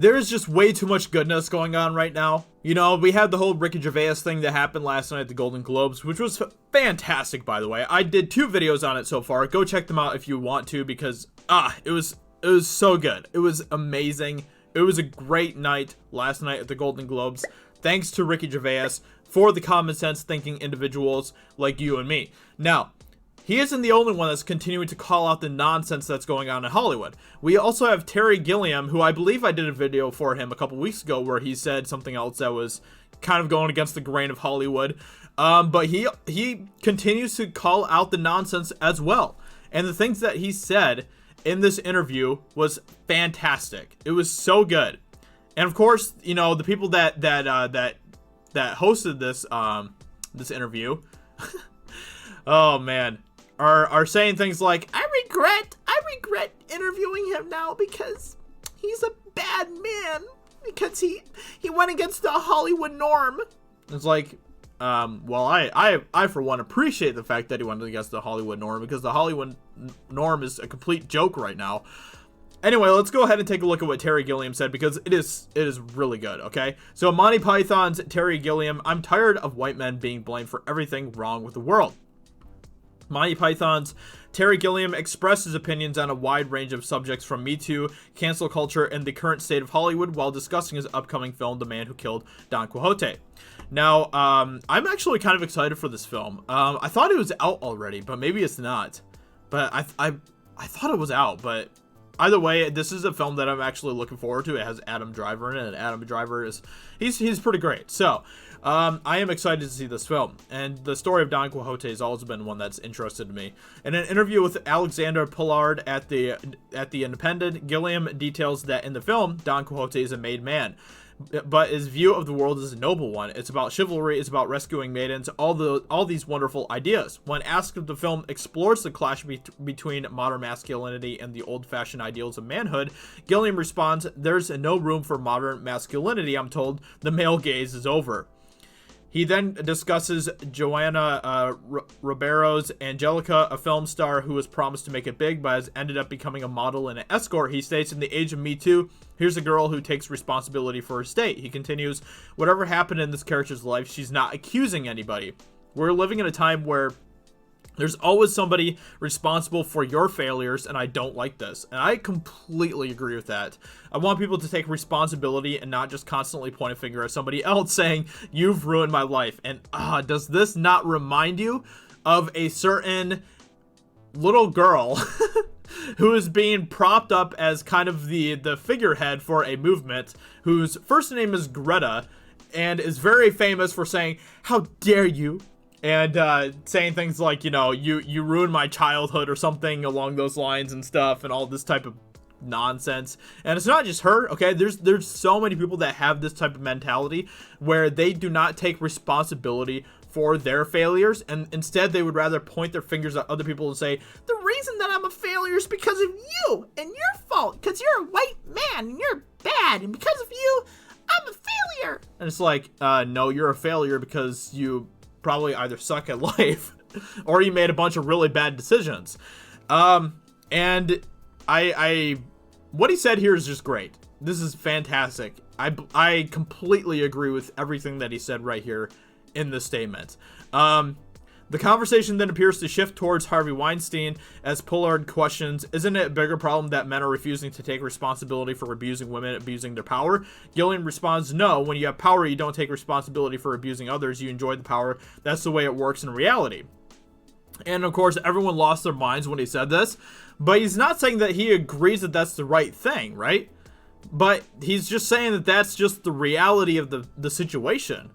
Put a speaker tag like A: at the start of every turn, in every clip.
A: There's just way too much goodness going on right now. You know, we had the whole Ricky Gervais thing that happened last night at the Golden Globes, which was fantastic, by the way. I did 2 videos on it so far. Go check them out if you want to, because it was so good. It was amazing. It was a great night last night at the Golden Globes. Thanks to Ricky Gervais for the common sense thinking individuals like you and me. Now, he isn't the only one that's continuing to call out the nonsense that's going on in Hollywood. We also have Terry Gilliam, who I believe I did a video for him a couple weeks ago where he said something else that was kind of going against the grain of Hollywood. But he continues to call out the nonsense as well. And the things that he said in this interview was fantastic. It was so good. And of course, you know, the people that hosted this interview, oh man, are saying things like, I regret interviewing him now because he's a bad man, because he went against the Hollywood norm. It's like, well, I for one appreciate the fact that he went against the Hollywood norm, because the Hollywood norm is a complete joke right now. Anyway, let's go ahead and take a look at what Terry Gilliam said, because it is really good, okay? So Monty Python's Terry Gilliam, I'm tired of white men being blamed for everything wrong with the world. Monty Python's Terry Gilliam expressed his opinions on a wide range of subjects from MeToo, cancel culture, and the current state of Hollywood while discussing his upcoming film, The Man Who Killed Don Quixote. Now, I'm actually kind of excited for this film. I thought it was out already, but maybe it's not. But I thought it was out, but either way, this is a film that I'm actually looking forward to. It has Adam Driver in it, and Adam Driver he's pretty great. So, I am excited to see this film, and the story of Don Quixote has always been one that's interested me. In an interview with Alexander Pollard at the Independent, Gilliam details that in the film, Don Quixote is a made man, but his view of the world is a noble one. It's about chivalry, it's about rescuing maidens, all these wonderful ideas. When asked if the film explores the clash between modern masculinity and the old-fashioned ideals of manhood, Gilliam responds, "There's no room for modern masculinity, I'm told. The male gaze is over." He then discusses Joanna Ribeiro's Angelica, a film star who was promised to make it big but has ended up becoming a model and an escort. He states, in the age of Me Too, here's a girl who takes responsibility for her state. He continues, whatever happened in this character's life, she's not accusing anybody. We're living in a time where there's always somebody responsible for your failures, and I don't like this. And I completely agree with that. I want people to take responsibility and not just constantly point a finger at somebody else saying, you've ruined my life. And does this not remind you of a certain little girl who is being propped up as kind of the figurehead for a movement, whose first name is Greta, and is very famous for saying, how dare you? And saying things like, you know, you ruined my childhood or something along those lines and stuff, and all this type of nonsense. And it's not just her, okay? There's so many people that have this type of mentality where they do not take responsibility for their failures, and instead they would rather point their fingers at other people and say, the reason that I'm a failure is because of you and your fault, because you're a white man and you're bad, and because of you, I'm a failure. And it's like, no, you're a failure because you probably either suck at life or you made a bunch of really bad decisions. And I what he said here is just great. This is fantastic. I completely agree with everything that he said right here in this statement. The conversation then appears to shift towards Harvey Weinstein as Pollard questions, isn't it a bigger problem that men are refusing to take responsibility for abusing women, abusing their power? Gilliam responds, no, when you have power, you don't take responsibility for abusing others. You enjoy the power. That's the way it works in reality. And of course, everyone lost their minds when he said this, but he's not saying that he agrees that that's the right thing, right? But he's just saying that that's just the reality of the situation.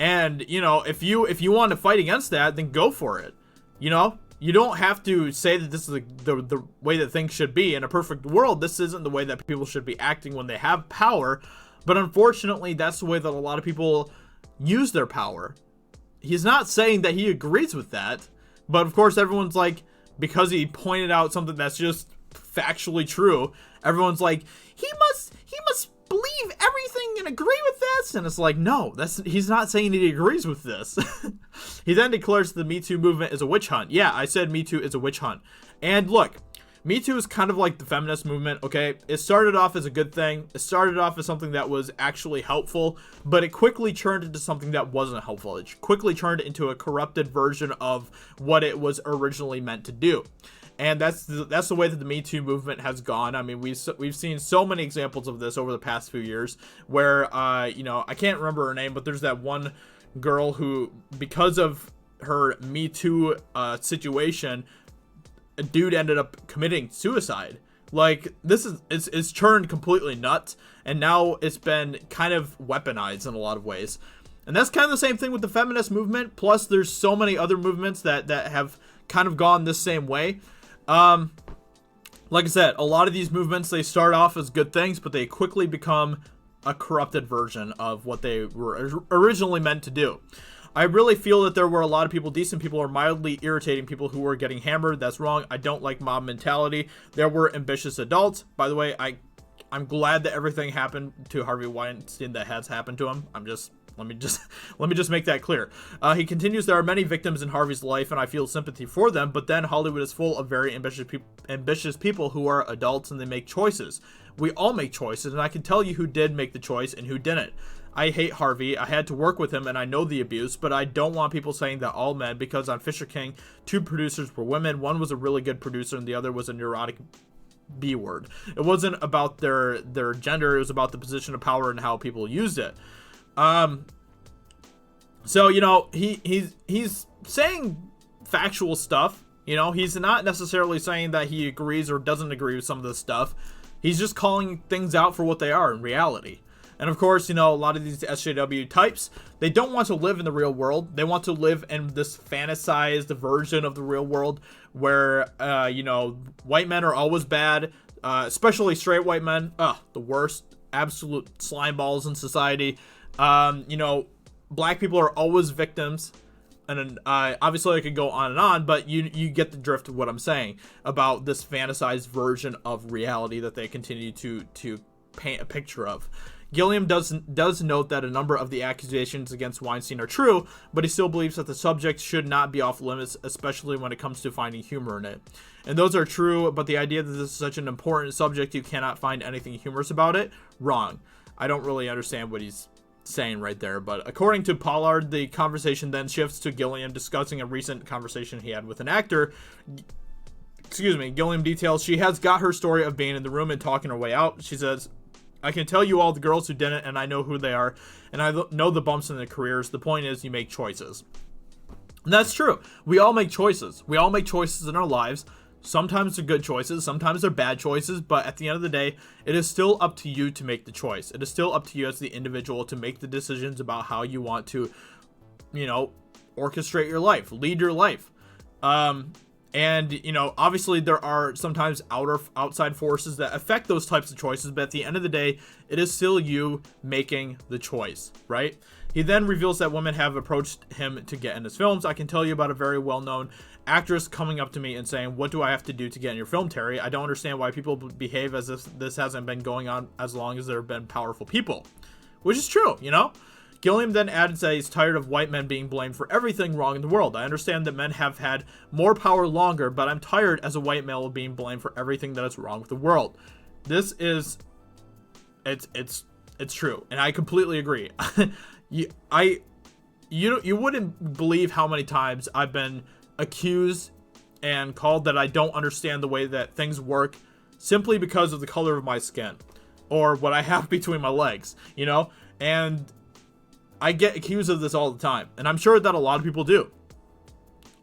A: And, you know, if you want to fight against that, then go for it. You know, you don't have to say that this is the way that things should be. In a perfect world, this isn't the way that people should be acting when they have power. But unfortunately, that's the way that a lot of people use their power. He's not saying that he agrees with that. But of course, everyone's like, because he pointed out something that's just factually true, everyone's like, he must believe everything and agree with this. And it's like, no, he's not saying that he agrees with this. He then declares the Me Too movement is a witch hunt. Yeah, I said Me Too is a witch hunt. And look, Me Too is kind of like the feminist movement, okay? It started off as a good thing. It started off as something that was actually helpful, but it quickly turned into something that wasn't helpful. It quickly turned into a corrupted version of what it was originally meant to do. And that's the way that the Me Too movement has gone. I mean, we've seen so many examples of this over the past few years where, you know, I can't remember her name, but there's that one girl who, because of her Me Too situation, a dude ended up committing suicide. Like, it's turned completely nuts, and now it's been kind of weaponized in a lot of ways. And that's kind of the same thing with the feminist movement. Plus, there's so many other movements that have kind of gone this same way. Like I said, a lot of these movements, they start off as good things, but they quickly become a corrupted version of what they were originally meant to do. I really feel that there were a lot of people, decent people, or mildly irritating people who were getting hammered. That's wrong. I don't like mob mentality. There were ambitious adults. By the way, I'm glad that everything happened to Harvey Weinstein that has happened to him. Let me just make that clear. He continues, there are many victims in Harvey's life, and I feel sympathy for them, but then Hollywood is full of very ambitious people who are adults, and they make choices. We all make choices, and I can tell you who did make the choice and who didn't. I hate Harvey. I had to work with him, and I know the abuse, but I don't want people saying that all men, because on Fisher King, 2 producers were women. One was a really good producer, and the other was a neurotic B-word. It wasn't about their gender. It was about the position of power and how people used it. So, you know, he's saying factual stuff. You know, he's not necessarily saying that he agrees or doesn't agree with some of this stuff. He's just calling things out for what they are in reality. And of course, you know, a lot of these SJW types, they don't want to live in the real world. They want to live in this fantasized version of the real world where, you know, white men are always bad, especially straight white men. The worst, absolute slime balls in society. You know, black people are always victims. And obviously I could go on and on, but you get the drift of what I'm saying about this fantasized version of reality that they continue to paint a picture of. Gilliam does note that a number of the accusations against Weinstein are true, but he still believes that the subject should not be off limits, especially when it comes to finding humor in it. And those are true, but the idea that this is such an important subject you cannot find anything humorous about it, wrong. I don't really understand what he's saying right there, but according to Pollard, the conversation then shifts to Gilliam discussing a recent conversation he had with an actor. Gilliam details she has got her story of being in the room and talking her way out. She says, I can tell you all the girls who didn't, and I know who they are, and I know the bumps in their careers. The point is, you make choices. And that's true. We all make choices. We all make choices in our lives. Sometimes they're good choices, sometimes they're bad choices, but at the end of the day, it is still up to you to make the choice. It is still up to you as the individual to make the decisions about how you want to, you know, orchestrate your life, lead your life. And, you know, obviously there are sometimes outside forces that affect those types of choices, but at the end of the day, it is still you making the choice, right? He then reveals that women have approached him to get in his films. I can tell you about a very well-known actress coming up to me and saying, what do I have to do to get in your film, Terry? I don't understand why people behave as if this hasn't been going on as long as there have been powerful people. Which is true, you know? Gilliam then adds that he's tired of white men being blamed for everything wrong in the world. I understand that men have had more power longer, but I'm tired as a white male of being blamed for everything that is wrong with the world. This is, it's true, and I completely agree. You wouldn't believe how many times I've been accused and called that I don't understand the way that things work simply because of the color of my skin or what I have between my legs, you know? And I get accused of this all the time, and I'm sure that a lot of people do.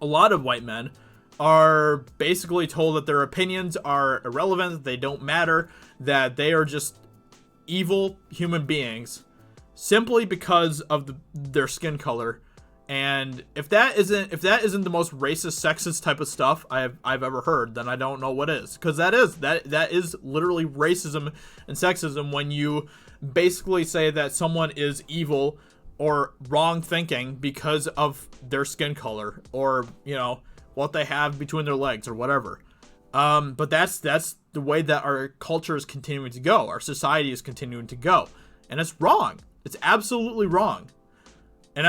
A: A lot of white men are basically told that their opinions are irrelevant, that they don't matter, that they are just evil human beings simply because of their skin color. And if that isn't the most racist, sexist type of stuff I've ever heard, then I don't know what is. Because that is literally racism and sexism when you basically say that someone is evil or wrong thinking because of their skin color or, you know, what they have between their legs or whatever. But that's the way that our culture is continuing to go. Our society is continuing to go. And it's wrong. It's absolutely wrong. And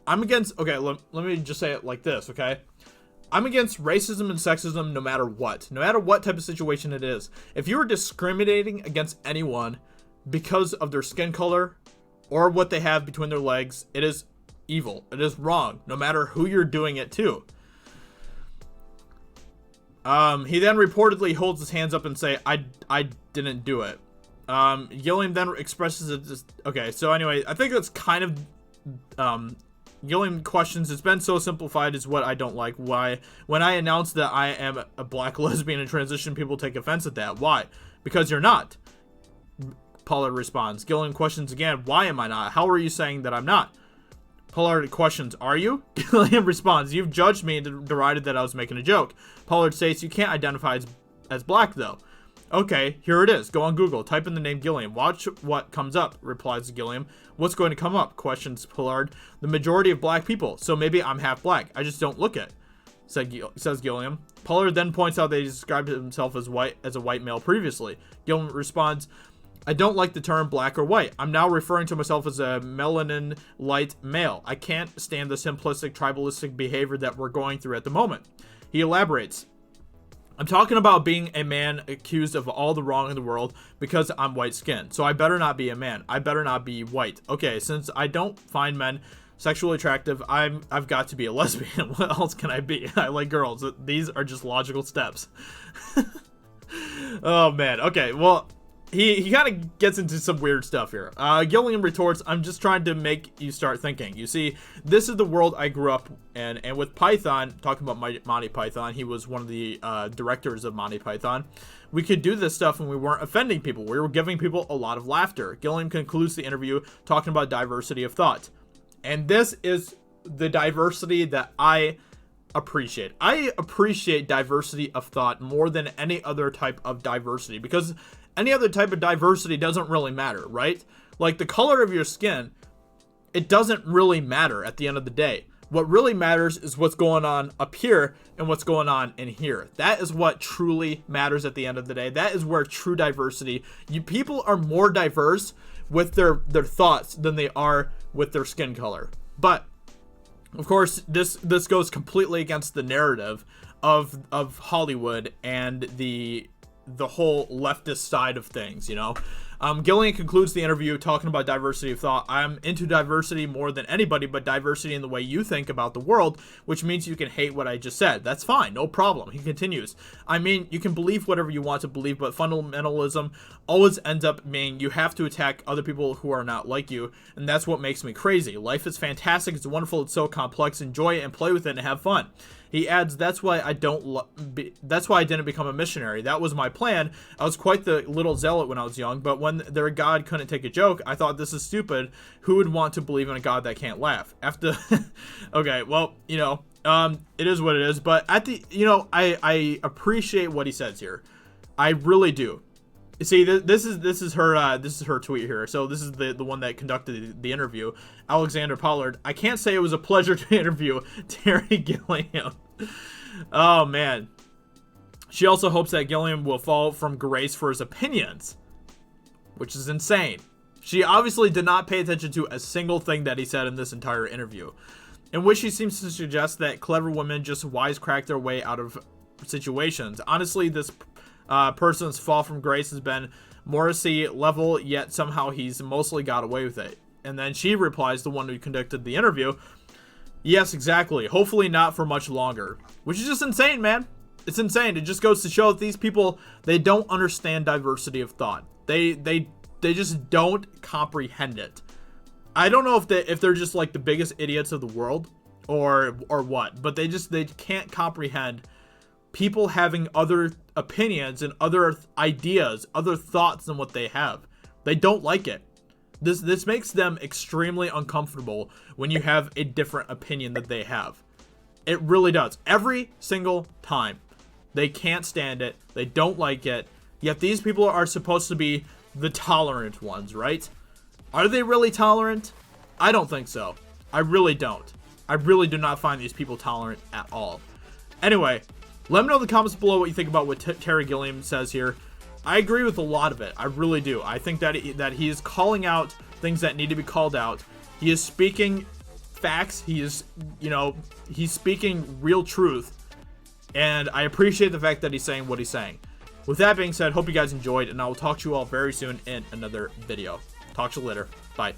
A: I'm against, okay, let me just say it like this, okay? I'm against racism and sexism no matter what type of situation it is. If you are discriminating against anyone because of their skin color or what they have between their legs, it is evil. It is wrong, no matter who you're doing it to. He then reportedly holds his hands up and say, I didn't do it. Gilliam then expresses it. Okay, so anyway, I think that's kind of, Gilliam questions, it's been so simplified is what I don't like. Why? When I announce that I am a black lesbian in transition, people take offense at that. Why? Because you're not. Pollard responds. Gilliam questions again, why am I not? How are you saying that I'm not? Pollard questions, are you? Gilliam responds, you've judged me and derided that I was making a joke. Pollard states, you can't identify as black though. Okay, here it is. Go on Google. Type in the name Gilliam. Watch what comes up, replies Gilliam. What's going to come up? Questions Pollard. The majority of black people. So maybe I'm half black. I just don't look it, says Gilliam. Pollard then points out that he described himself as a white male previously. Gilliam responds, I don't like the term black or white. I'm now referring to myself as a melanin light male. I can't stand the simplistic tribalistic behavior that we're going through at the moment. He elaborates. I'm talking about being a man accused of all the wrong in the world because I'm white skinned. So I better not be a man. I better not be white. Okay, since I don't find men sexually attractive, I've got to be a lesbian. What else can I be? I like girls. These are just logical steps. Oh man. Okay, well, he kind of gets into some weird stuff here. Gilliam retorts, I'm just trying to make you start thinking. You see, this is the world I grew up in, and with Python, talking about Monty Python, he was one of the directors of Monty Python. We could do this stuff and we weren't offending people. We were giving people a lot of laughter. Gilliam concludes the interview talking about diversity of thought. And this is the diversity that I appreciate. I appreciate diversity of thought more than any other type of diversity, because any other type of diversity doesn't really matter, right? Like the color of your skin, it doesn't really matter at the end of the day. What really matters is what's going on up here and what's going on in here. That is what truly matters at the end of the day. That is where true diversity, people are more diverse with their thoughts than they are with their skin color. But of course, this goes completely against the narrative of Hollywood and the whole leftist side of things, you know. Gilliam concludes the interview talking about diversity of thought. I'm into diversity more than anybody, but diversity in the way you think about the world, which means you can hate what I just said. That's fine, no problem. He continues, I mean, you can believe whatever you want to believe, but fundamentalism always ends up meaning you have to attack other people who are not like you, and that's what makes me crazy. Life is fantastic, it's wonderful, it's so complex. Enjoy it and play with it and have fun. He adds, that's why I didn't become a missionary. That was my plan. I was quite the little zealot when I was young, but when their God couldn't take a joke, I thought, this is stupid. Who would want to believe in a God that can't laugh? After, okay, well, you know, it is what it is, but at the, you know, I appreciate what he says here. I really do. See, this is her tweet here. So this is the one that conducted the interview. Alexander Pollard. I can't say it was a pleasure to interview Terry Gilliam. Oh man. She also hopes that Gilliam will fall from grace for his opinions, which is insane. She obviously did not pay attention to a single thing that he said in this entire interview, in which he seems to suggest that clever women just wisecrack their way out of situations. Honestly, this person's fall from grace has been Morrissey level, yet somehow he's mostly got away with it. And then she replies, the one who conducted the interview, yes, exactly. Hopefully not for much longer. Which is just insane, man. It's insane. It just goes to show that these people, they don't understand diversity of thought. They just don't comprehend it. I don't know if they're just like the biggest idiots of the world or what, but they can't comprehend people having other opinions and other ideas, other thoughts than what they have. They don't like it. This makes them extremely uncomfortable when you have a different opinion that they have. It really does. Every single time. They can't stand it. They don't like it. Yet these people are supposed to be the tolerant ones, right? Are they really tolerant? I don't think so. I really don't. I really do not find these people tolerant at all. Anyway, let me know in the comments below what you think about what Terry Gilliam says here. I agree with a lot of it. I really do. I think that he is calling out things that need to be called out. He is speaking facts. He is, you know, he's speaking real truth. And I appreciate the fact that he's saying what he's saying. With that being said, hope you guys enjoyed, and I will talk to you all very soon in another video. Talk to you later. Bye.